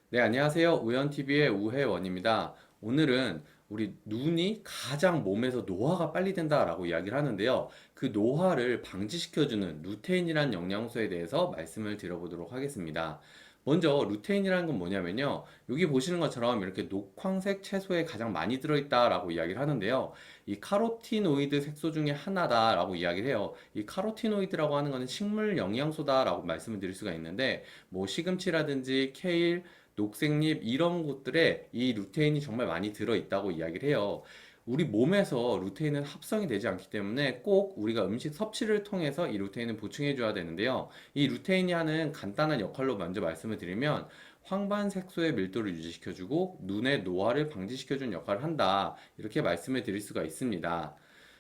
네, 안녕하세요. 우연TV의 우혜원입니다. 오늘은 우리 눈이 가장 몸에서 노화가 빨리 된다라고 이야기를 하는데요. 그 노화를 방지시켜주는 루테인이라는 영양소에 대해서 말씀을 드려보도록 하겠습니다. 먼저 루테인이라는 건 뭐냐면요. 여기 보시는 것처럼 이렇게 녹황색 채소에 가장 많이 들어있다라고 이야기를 하는데요. 이 카로티노이드 색소 중에 하나다라고 이야기를 해요. 이 카로티노이드라고 하는 것은 식물 영양소다라고 말씀을 드릴 수가 있는데 뭐 시금치라든지 케일, 녹색잎 이런 곳들에 이 루테인이 정말 많이 들어있다고 이야기를 해요. 우리 몸에서 루테인은 합성이 되지 않기 때문에 꼭 우리가 음식 섭취를 통해서 이 루테인을 보충해 줘야 되는데요. 이 루테인이 하는 간단한 역할로 먼저 말씀을 드리면 황반색소의 밀도를 유지시켜주고 눈의 노화를 방지시켜주는 역할을 한다. 이렇게 말씀을 드릴 수가 있습니다.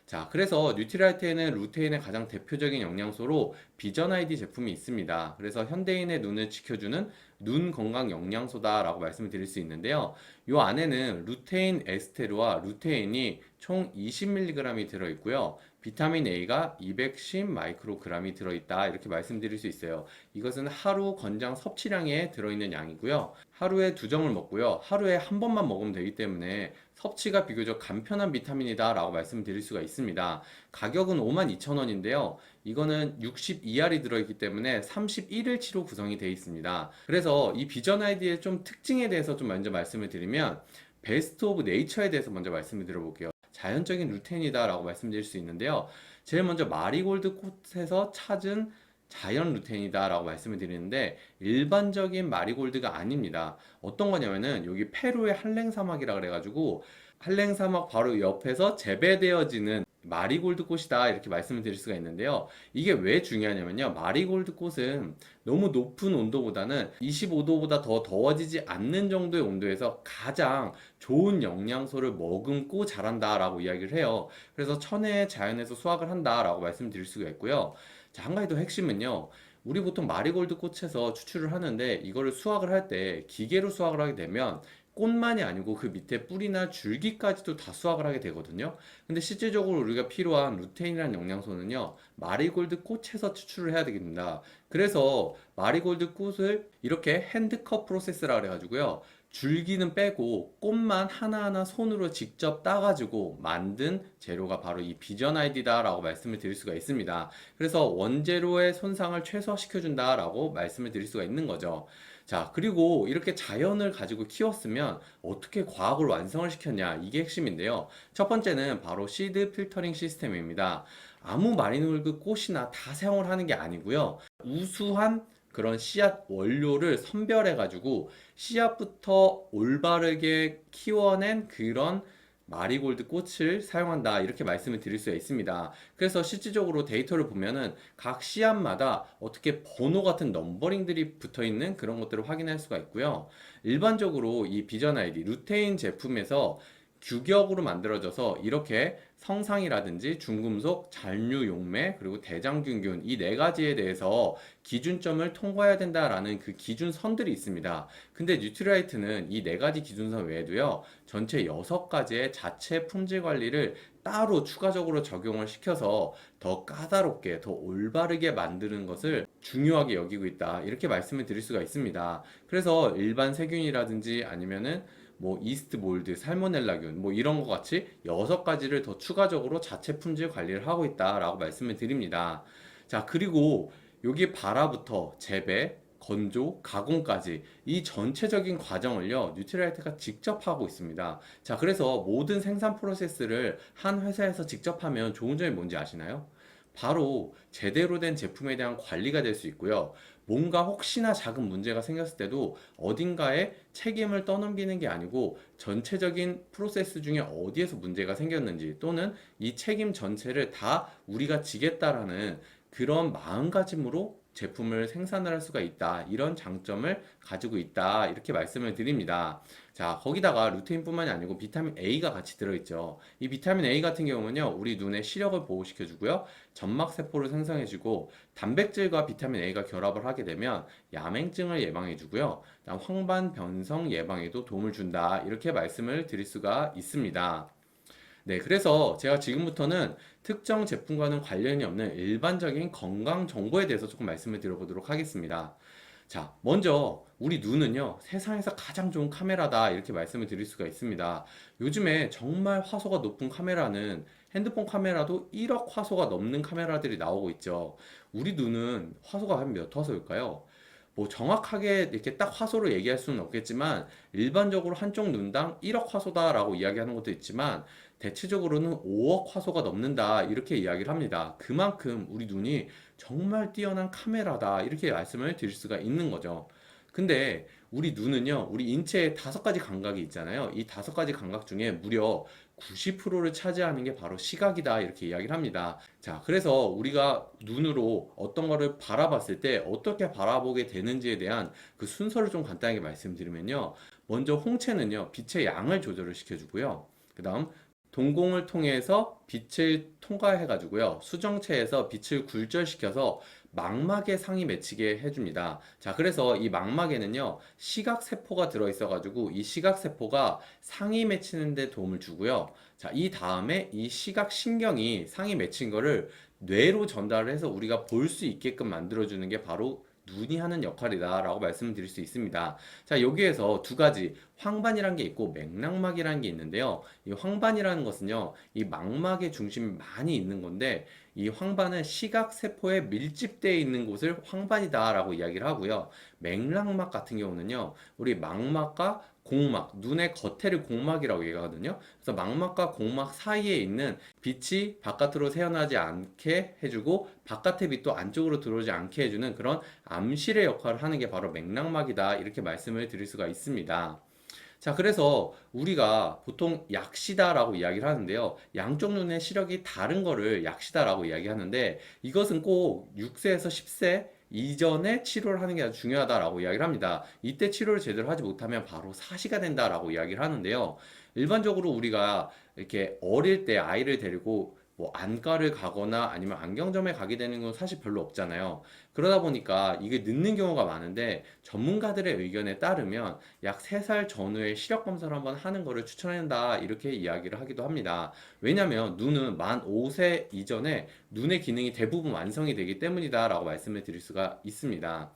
자, 그래서 뉴트리라이트에는 루테인의 가장 대표적인 영양소로 비전 아이디 제품이 있습니다. 그래서 현대인의 눈을 지켜주는 눈 건강 영양소다라고 말씀을 드릴 수 있는데요. 이 안에는 루테인 에스테르와 루테인이 총 20mg이 들어있고요. 비타민 A가 210 마이크로그램이 들어있다. 이렇게 말씀드릴 수 있어요. 이것은 하루 권장 섭취량에 들어있는 양이고요. 하루에 두 점을 먹고요. 하루에 한 번만 먹으면 되기 때문에 섭취가 비교적 간편한 비타민이다 라고 말씀드릴 수가 있습니다. 가격은 52,000원인데요. 이거는 62알이 들어있기 때문에 31일치로 구성이 되어 있습니다. 그래서 이 비전 아이디의 좀 특징에 대해서 좀 먼저 말씀을 드리면 베스트 오브 네이처에 대해서 먼저 말씀을 드려볼게요. 자연적인 루테인이다 라고 말씀드릴 수 있는데요. 제일 먼저 마리골드 꽃에서 찾은 자연 루테인이다 라고 말씀을 드리는데 일반적인 마리골드가 아닙니다. 어떤 거냐면은 여기 페루의 한랭 사막이라 그래가지고 한랭 사막 바로 옆에서 재배되어지는 마리골드 꽃이다 이렇게 말씀을 드릴 수가 있는데요. 이게 왜 중요하냐면요. 마리골드 꽃은 너무 높은 온도보다는 25도보다 더 더워지지 않는 정도의 온도에서 가장 좋은 영양소를 머금고 자란다라고 이야기를 해요. 그래서 천혜의 자연에서 수확을 한다라고 말씀드릴 수가 있고요. 자, 한 가지 더 핵심은요. 우리 보통 마리골드 꽃에서 추출을 하는데 이거를 수확을 할 때 기계로 수확을 하게 되면 꽃만이 아니고 그 밑에 뿌리나 줄기까지도 다 수확을 하게 되거든요. 근데 실질적으로 우리가 필요한 루테인이라는 영양소는요, 마리골드 꽃에서 추출을 해야 됩니다. 그래서 마리골드 꽃을 이렇게 핸드컷 프로세스라 그래가지고요, 줄기는 빼고 꽃만 하나하나 손으로 직접 따가지고 만든 재료가 바로 이 비전 아이디다라고 말씀을 드릴 수가 있습니다. 그래서 원재료의 손상을 최소화시켜준다라고 말씀을 드릴 수가 있는 거죠. 자, 그리고 이렇게 자연을 가지고 키웠으면 어떻게 과학을 완성을 시켰냐? 이게 핵심인데요. 첫 번째는 바로 시드 필터링 시스템입니다. 아무 마리놀드 꽃이나 다 사용을 하는 게 아니고요. 우수한 그런 씨앗 원료를 선별해가지고 씨앗부터 올바르게 키워낸 그런 마리골드 꽃을 사용한다 이렇게 말씀을 드릴 수가 있습니다. 그래서 실질적으로 데이터를 보면은 각 씨앗마다 어떻게 번호 같은 넘버링들이 붙어 있는 그런 것들을 확인할 수가 있고요. 일반적으로 이 비전 아이디 루테인 제품에서 규격으로 만들어져서 이렇게 성상이라든지 중금속, 잔류 용매, 그리고 대장균균 이 네 가지에 대해서 기준점을 통과해야 된다라는 그 기준선들이 있습니다. 근데 뉴트리라이트는 이 네 가지 기준선 외에도요, 전체 6가지의 자체 품질 관리를 따로 추가적으로 적용을 시켜서 더 까다롭게, 더 올바르게 만드는 것을 중요하게 여기고 있다. 이렇게 말씀을 드릴 수가 있습니다. 그래서 일반 세균이라든지 아니면은 뭐 이스트 몰드, 살모넬라균 뭐 이런 것 같이 6가지를 더 추가적으로 자체 품질 관리를 하고 있다라고 말씀을 드립니다. 자, 그리고 여기 발화부터 재배, 건조, 가공까지 이 전체적인 과정을요, 뉴트리라이트가 직접 하고 있습니다. 자, 그래서 모든 생산 프로세스를 한 회사에서 직접 하면 좋은 점이 뭔지 아시나요? 바로 제대로 된 제품에 대한 관리가 될 수 있고요. 뭔가 혹시나 작은 문제가 생겼을 때도 어딘가에 책임을 떠넘기는 게 아니고 전체적인 프로세스 중에 어디에서 문제가 생겼는지 또는 이 책임 전체를 다 우리가 지겠다라는 그런 마음가짐으로 제품을 생산을 할 수가 있다. 이런 장점을 가지고 있다. 이렇게 말씀을 드립니다. 자, 거기다가 루테인뿐만이 아니고 비타민 A가 같이 들어있죠. 이 비타민 A 같은 경우는요, 우리 눈의 시력을 보호시켜주고요, 점막세포를 생성해주고, 단백질과 비타민 A가 결합을 하게 되면 야맹증을 예방해주고요, 황반 변성 예방에도 도움을 준다. 이렇게 말씀을 드릴 수가 있습니다. 네, 그래서 제가 지금부터는 특정 제품과는 관련이 없는 일반적인 건강 정보에 대해서 조금 말씀을 드려보도록 하겠습니다. 자, 먼저 우리 눈은요, 세상에서 가장 좋은 카메라다 이렇게 말씀을 드릴 수가 있습니다. 요즘에 정말 화소가 높은 카메라는 핸드폰 카메라도 1억 화소가 넘는 카메라들이 나오고 있죠. 우리 눈은 화소가 한 몇 화소일까요? 뭐 정확하게 이렇게 딱 화소로 얘기할 수는 없겠지만 일반적으로 한쪽 눈당 1억 화소다라고 이야기하는 것도 있지만 대체적으로는 5억 화소가 넘는다 이렇게 이야기를 합니다. 그만큼 우리 눈이 정말 뛰어난 카메라다 이렇게 말씀을 드릴 수가 있는 거죠. 근데 우리 눈은요, 우리 인체에 5가지 감각이 있잖아요. 이 5가지 감각 중에 무려 90%를 차지하는 게 바로 시각이다 이렇게 이야기를 합니다. 자, 그래서 우리가 눈으로 어떤 거를 바라봤을 때 어떻게 바라보게 되는지에 대한 그 순서를 좀 간단하게 말씀드리면요. 먼저 홍채는요, 빛의 양을 조절을 시켜주고요. 그 다음 동공을 통해서 빛을 통과해가지고요. 수정체에서 빛을 굴절시켜서 망막에 상이 맺히게 해줍니다. 자, 그래서 이 망막에는요, 시각세포가 들어있어가지고 이 시각세포가 상이 맺히는 데 도움을 주고요. 자, 이 다음에 이 시각신경이 상이 맺힌 거를 뇌로 전달을 해서 우리가 볼 수 있게끔 만들어주는 게 바로 눈이 하는 역할이다 라고 말씀드릴 수 있습니다. 자, 여기에서 두 가지 황반이라는 게 있고 맥락막이라는 게 있는데요. 이 황반이라는 것은요, 이 망막의 중심이 많이 있는 건데 이 황반은 시각세포에 밀집되어 있는 곳을 황반이다라고 이야기를 하고요. 맥락막 같은 경우는요, 우리 망막과 공막, 눈의 겉에를 공막이라고 얘기하거든요. 그래서 망막과 공막 사이에 있는 빛이 바깥으로 새어나지 않게 해주고 바깥의 빛도 안쪽으로 들어오지 않게 해주는 그런 암실의 역할을 하는 게 바로 맥락막이다 이렇게 말씀을 드릴 수가 있습니다. 자, 그래서 우리가 보통 약시다라고 이야기를 하는데요. 양쪽 눈의 시력이 다른 거를 약시다라고 이야기하는데 이것은 꼭 6세에서 10세 이전에 치료를 하는 게 아주 중요하다라고 이야기를 합니다. 이때 치료를 제대로 하지 못하면 바로 사시가 된다라고 이야기를 하는데요. 일반적으로 우리가 이렇게 어릴 때 아이를 데리고 뭐 안과를 가거나 아니면 안경점에 가게 되는 건 사실 별로 없잖아요. 그러다 보니까 이게 늦는 경우가 많은데 전문가들의 의견에 따르면 약 3살 전후에 시력 검사를 한번 하는 거를 추천한다 이렇게 이야기를 하기도 합니다. 왜냐면 눈은 만 5세 이전에 눈의 기능이 대부분 완성이 되기 때문이다 라고 말씀을 드릴 수가 있습니다.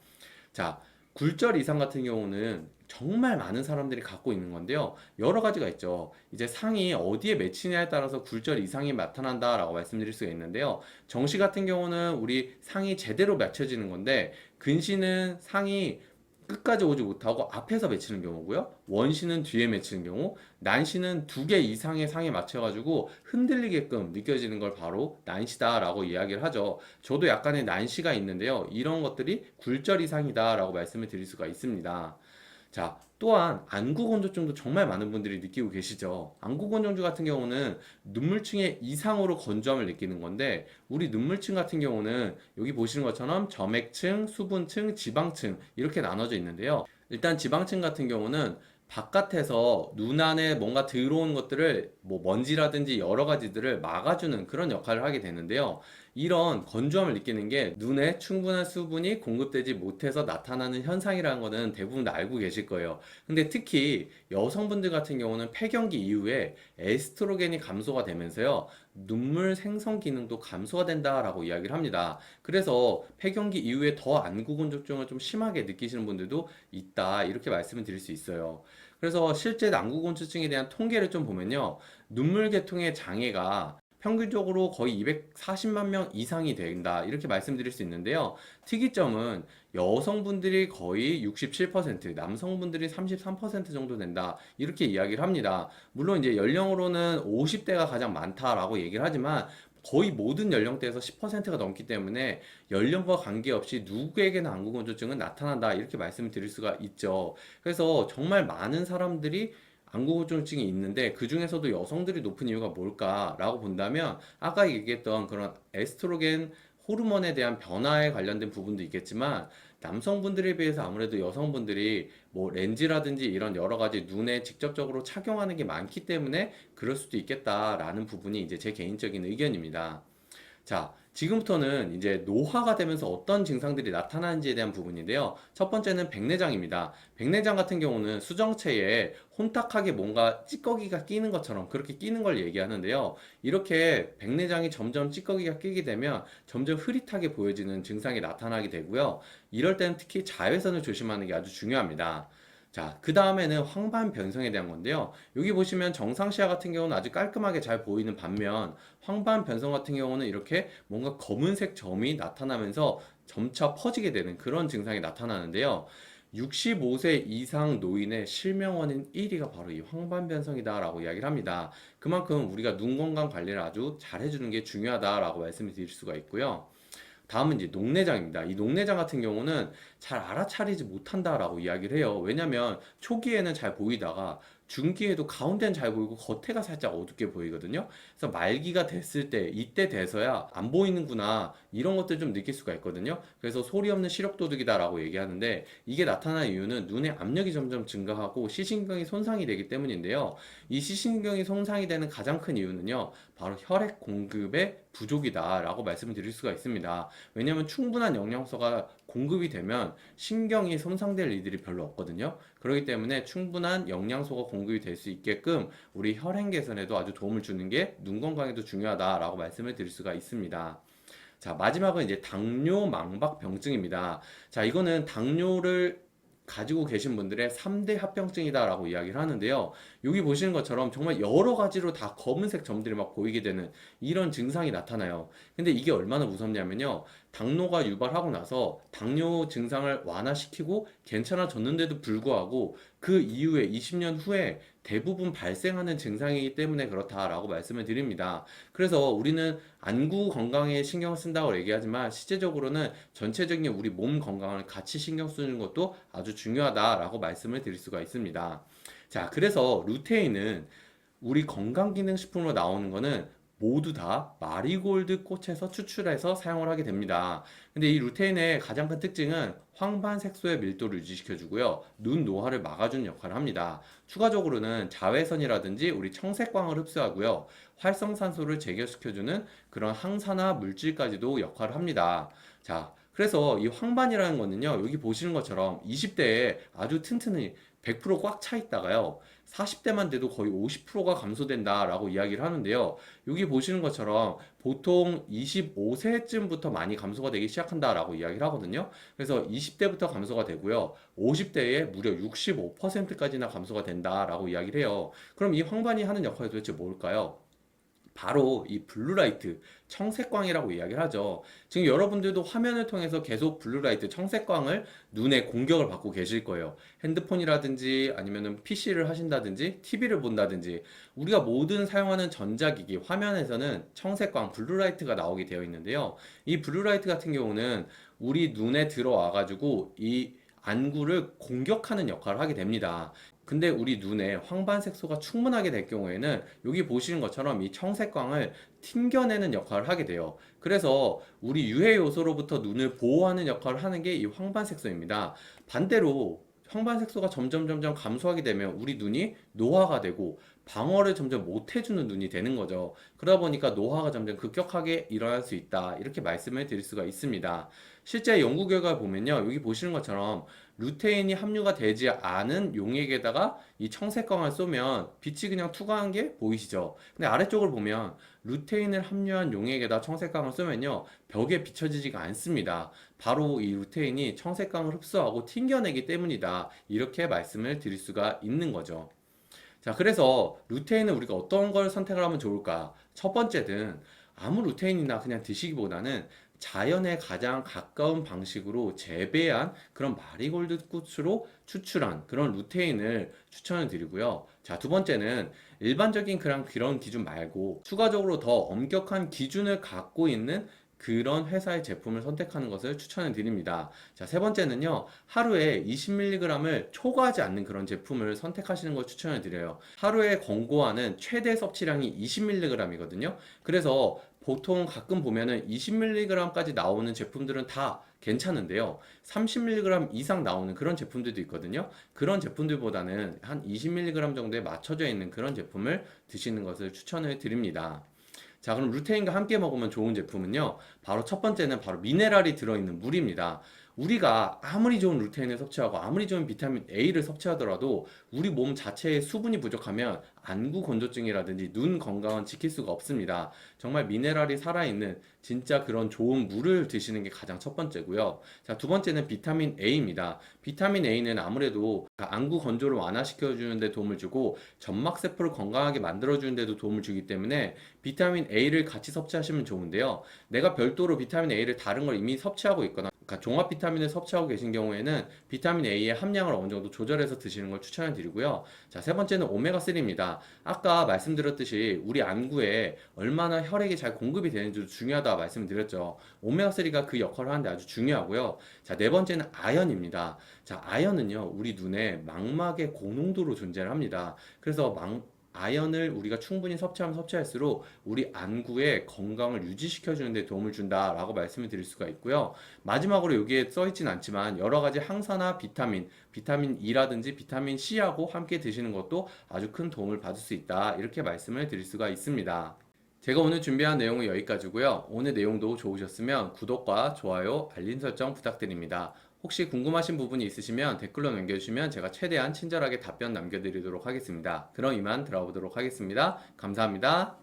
자, 굴절 이상 같은 경우는 정말 많은 사람들이 갖고 있는 건데요. 여러 가지가 있죠. 이제 상이 어디에 맺히냐에 따라서 굴절 이상이 나타난다라고 말씀드릴 수가 있는데요. 정시 같은 경우는 우리 상이 제대로 맞춰지는 건데, 근시는 상이 끝까지 오지 못하고 앞에서 맺히는 경우고요. 원시는 뒤에 맺히는 경우, 난시는 2개 이상의 상에 맞춰가지고 흔들리게끔 느껴지는 걸 바로 난시다라고 이야기를 하죠. 저도 약간의 난시가 있는데요. 이런 것들이 굴절 이상이다라고 말씀을 드릴 수가 있습니다. 자, 또한 안구건조증도 정말 많은 분들이 느끼고 계시죠. 안구건조증 같은 경우는 눈물층의 이상으로 건조함을 느끼는 건데 우리 눈물층 같은 경우는 여기 보시는 것처럼 점액층, 수분층, 지방층 이렇게 나눠져 있는데요. 일단 지방층 같은 경우는 바깥에서 눈 안에 뭔가 들어온 것들을 뭐 먼지라든지 여러 가지들을 막아주는 그런 역할을 하게 되는데요. 이런 건조함을 느끼는 게 눈에 충분한 수분이 공급되지 못해서 나타나는 현상이라는 거는 대부분 알고 계실 거예요. 근데 특히 여성분들 같은 경우는 폐경기 이후에 에스트로겐이 감소가 되면서요. 눈물 생성 기능도 감소가 된다라고 이야기를 합니다. 그래서 폐경기 이후에 더 안구건조증을 좀 심하게 느끼시는 분들도 있다. 이렇게 말씀을 드릴 수 있어요. 그래서 실제 안구건조증에 대한 통계를 좀 보면요. 눈물 계통의 장애가 평균적으로 거의 240만 명 이상이 된다. 이렇게 말씀드릴 수 있는데요. 특이점은 여성분들이 거의 67%, 남성분들이 33% 정도 된다. 이렇게 이야기를 합니다. 물론 이제 연령으로는 50대가 가장 많다라고 얘기를 하지만 거의 모든 연령대에서 10%가 넘기 때문에 연령과 관계없이 누구에게나 안구건조증은 나타난다. 이렇게 말씀을 드릴 수가 있죠. 그래서 정말 많은 사람들이 안구건조증이 있는데 그 중에서도 여성들이 높은 이유가 뭘까라고 본다면 아까 얘기했던 그런 에스트로겐 호르몬에 대한 변화에 관련된 부분도 있겠지만 남성분들에 비해서 아무래도 여성분들이 뭐 렌즈라든지 이런 여러 가지 눈에 직접적으로 착용하는 게 많기 때문에 그럴 수도 있겠다라는 부분이 이제 제 개인적인 의견입니다. 자, 지금부터는 이제 노화가 되면서 어떤 증상들이 나타나는지에 대한 부분인데요. 첫 번째는 백내장입니다. 백내장 같은 경우는 수정체에 혼탁하게 뭔가 찌꺼기가 끼는 것처럼 그렇게 끼는 걸 얘기하는데요. 이렇게 백내장이 점점 찌꺼기가 끼게 되면 점점 흐릿하게 보여지는 증상이 나타나게 되고요. 이럴 때는 특히 자외선을 조심하는 게 아주 중요합니다. 자, 그 다음에는 황반 변성에 대한 건데요. 여기 보시면 정상시야 같은 경우는 아주 깔끔하게 잘 보이는 반면 황반 변성 같은 경우는 이렇게 뭔가 검은색 점이 나타나면서 점차 퍼지게 되는 그런 증상이 나타나는데요. 65세 이상 노인의 실명 원인 1위가 바로 이 황반 변성이다라고 이야기를 합니다. 그만큼 우리가 눈 건강 관리를 아주 잘 해주는 게 중요하다라고 말씀을 드릴 수가 있고요. 다음은 이제 녹내장입니다. 이 녹내장 같은 경우는 잘 알아차리지 못한다라고 이야기를 해요. 왜냐면 초기에는 잘 보이다가 중기에도 가운데는 잘 보이고 겉에가 살짝 어둡게 보이거든요. 그래서 말기가 됐을 때 이때 돼서야 안 보이는구나 이런 것들 좀 느낄 수가 있거든요. 그래서 소리 없는 시력도둑이다라고 얘기하는데 이게 나타나는 이유는 눈의 압력이 점점 증가하고 시신경이 손상이 되기 때문인데요. 이 시신경이 손상이 되는 가장 큰 이유는요. 바로 혈액 공급의 부족이다라고 말씀을 드릴 수가 있습니다. 왜냐하면 충분한 영양소가 공급이 되면 신경이 손상될 일들이 별로 없거든요. 그렇기 때문에 충분한 영양소가 공급이 될 수 있게끔 우리 혈행 개선에도 아주 도움을 주는 게 눈 건강에도 중요하다라고 말씀을 드릴 수가 있습니다. 자, 마지막은 이제 당뇨 망박 병증입니다. 자, 이거는 당뇨를 가지고 계신 분들의 3대 합병증이다라고 이야기를 하는데요. 여기 보시는 것처럼 정말 여러 가지로 다 검은색 점들이 막 보이게 되는 이런 증상이 나타나요. 근데 이게 얼마나 무섭냐면요. 당뇨가 유발하고 나서 당뇨 증상을 완화시키고 괜찮아졌는데도 불구하고 그 이후에 20년 후에 대부분 발생하는 증상이기 때문에 그렇다라고 말씀을 드립니다. 그래서 우리는 안구 건강에 신경 쓴다고 얘기하지만 실제적으로는 전체적인 우리 몸 건강을 같이 신경 쓰는 것도 아주 중요하다라고 말씀을 드릴 수가 있습니다. 자, 그래서 루테인은 우리 건강기능식품으로 나오는 거는 모두 다 마리골드 꽃에서 추출해서 사용을 하게 됩니다. 근데 이 루테인의 가장 큰 특징은 황반 색소의 밀도를 유지시켜주고요. 눈 노화를 막아주는 역할을 합니다. 추가적으로는 자외선이라든지 우리 청색광을 흡수하고요. 활성산소를 제거시켜주는 그런 항산화 물질까지도 역할을 합니다. 자, 그래서 이 황반이라는 거는요, 여기 보시는 것처럼 20대에 아주 튼튼히 100%꽉 차 있다가요, 40대만 돼도 거의 50%가 감소된다라고 이야기를 하는데요. 여기 보시는 것처럼 보통 25세쯤부터 많이 감소가 되기 시작한다라고 이야기를 하거든요. 그래서 20대부터 감소가 되고요. 50대에 무려 65%까지나 감소가 된다라고 이야기를 해요. 그럼 이 황반이 하는 역할이 도대체 뭘까요? 바로 이 블루라이트, 청색광이라고 이야기를 하죠. 지금 여러분들도 화면을 통해서 계속 블루라이트, 청색광을 눈에 공격을 받고 계실 거예요. 핸드폰이라든지 아니면은 PC를 하신다든지 TV를 본다든지 우리가 모든 사용하는 전자기기 화면에서는 청색광, 블루라이트가 나오게 되어 있는데요. 이 블루라이트 같은 경우는 우리 눈에 들어와 가지고 이 안구를 공격하는 역할을 하게 됩니다. 근데 우리 눈에 황반색소가 충분하게 될 경우에는 여기 보시는 것처럼 이 청색광을 튕겨내는 역할을 하게 돼요. 그래서 우리 유해 요소로부터 눈을 보호하는 역할을 하는 게 이 황반색소입니다. 반대로 황반색소가 점점 감소하게 되면 우리 눈이 노화가 되고 방어를 점점 못 해주는 눈이 되는 거죠. 그러다 보니까 노화가 점점 급격하게 일어날 수 있다. 이렇게 말씀을 드릴 수가 있습니다. 실제 연구 결과를 보면요. 여기 보시는 것처럼 루테인이 함유가 되지 않은 용액에다가 이 청색광을 쏘면 빛이 그냥 투과한 게 보이시죠? 근데 아래쪽을 보면 루테인을 함유한 용액에다 청색광을 쏘면요. 벽에 비춰지지가 않습니다. 바로 이 루테인이 청색광을 흡수하고 튕겨내기 때문이다. 이렇게 말씀을 드릴 수가 있는 거죠. 자, 그래서 루테인은 우리가 어떤 걸 선택을 하면 좋을까? 첫 번째는 아무 루테인이나 그냥 드시기보다는 자연에 가장 가까운 방식으로 재배한 그런 마리골드 꽃으로 추출한 그런 루테인을 추천을 드리고요. 자, 두 번째는 일반적인 그런 기준 말고 추가적으로 더 엄격한 기준을 갖고 있는 그런 회사의 제품을 선택하는 것을 추천을 드립니다. 자, 세 번째는요, 하루에 20mg을 초과하지 않는 그런 제품을 선택하시는 걸 추천을 드려요. 하루에 권고하는 최대 섭취량이 20mg이거든요. 그래서 보통 가끔 보면은 20mg까지 나오는 제품들은 다 괜찮은데요. 30mg 이상 나오는 그런 제품들도 있거든요. 그런 제품들보다는 한 20mg 정도에 맞춰져 있는 그런 제품을 드시는 것을 추천을 드립니다. 자, 그럼 루테인과 함께 먹으면 좋은 제품은요. 바로 첫 번째는 바로 미네랄이 들어있는 물입니다. 우리가 아무리 좋은 루테인을 섭취하고 아무리 좋은 비타민 A를 섭취하더라도 우리 몸 자체에 수분이 부족하면 안구 건조증이라든지 눈 건강은 지킬 수가 없습니다. 정말 미네랄이 살아있는 진짜 그런 좋은 물을 드시는 게 가장 첫 번째고요. 자, 두 번째는 비타민 A입니다. 비타민 A는 아무래도 안구 건조를 완화시켜 주는데 도움을 주고 점막 세포를 건강하게 만들어 주는 데도 도움을 주기 때문에 비타민 A를 같이 섭취하시면 좋은데요. 내가 별도로 비타민 A를 다른 걸 이미 섭취하고 있거나 그러니까 종합 비타민을 섭취하고 계신 경우에는 비타민 A의 함량을 어느 정도 조절해서 드시는 걸 추천을 드리고요. 자, 세 번째는 오메가3입니다. 아까 말씀드렸듯이 우리 안구에 얼마나 혈액이 잘 공급이 되는지도 중요하다 말씀드렸죠. 오메가3가 그 역할을 하는데 아주 중요하고요. 자, 네 번째는 아연입니다. 자, 아연은요, 우리 눈에 망막의 고농도로 존재를 합니다. 그래서 아연을 우리가 충분히 섭취하면 섭취할수록 우리 안구의 건강을 유지시켜 주는 데 도움을 준다라고 말씀을 드릴 수가 있고요. 마지막으로 여기에 써 있진 않지만 여러 가지 항산화 비타민 E라든지 비타민 C하고 함께 드시는 것도 아주 큰 도움을 받을 수 있다. 이렇게 말씀을 드릴 수가 있습니다. 제가 오늘 준비한 내용은 여기까지고요. 오늘 내용도 좋으셨으면 구독과 좋아요, 알림 설정 부탁드립니다. 혹시 궁금하신 부분이 있으시면 댓글로 남겨주시면 제가 최대한 친절하게 답변 남겨드리도록 하겠습니다. 그럼 이만 들어보도록 하겠습니다. 감사합니다.